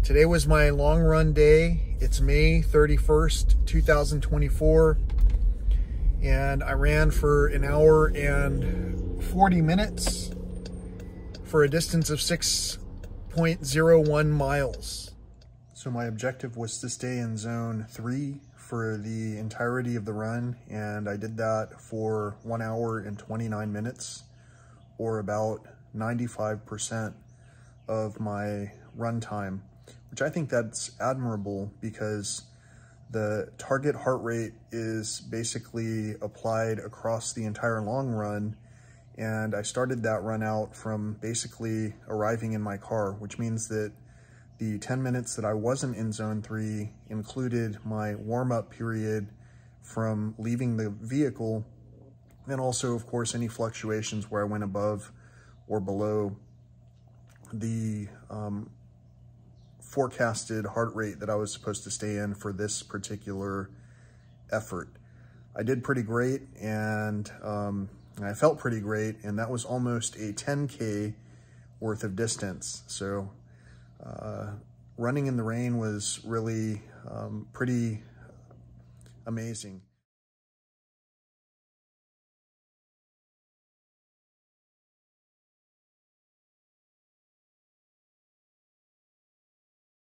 Today was my long run day. It's May 31st, 2024. And I ran for an hour and 40 minutes for a distance of 6.01 miles. So my objective was to stay in zone 3 for the entirety of the run. And I did that for 1 hour and 29 minutes, or about 95% of my run time, which I think that's admirable because the target heart rate is basically applied across the entire long run. And I started that run out from basically arriving in my car, which means that the 10 minutes that I wasn't in zone 3 included my warm-up period from leaving the vehicle, and also, of course, any fluctuations where I went above or below the forecasted heart rate that I was supposed to stay in for this particular effort. I did pretty great, and I felt pretty great, and that was almost a 10K worth of distance. So running in the rain was really pretty amazing.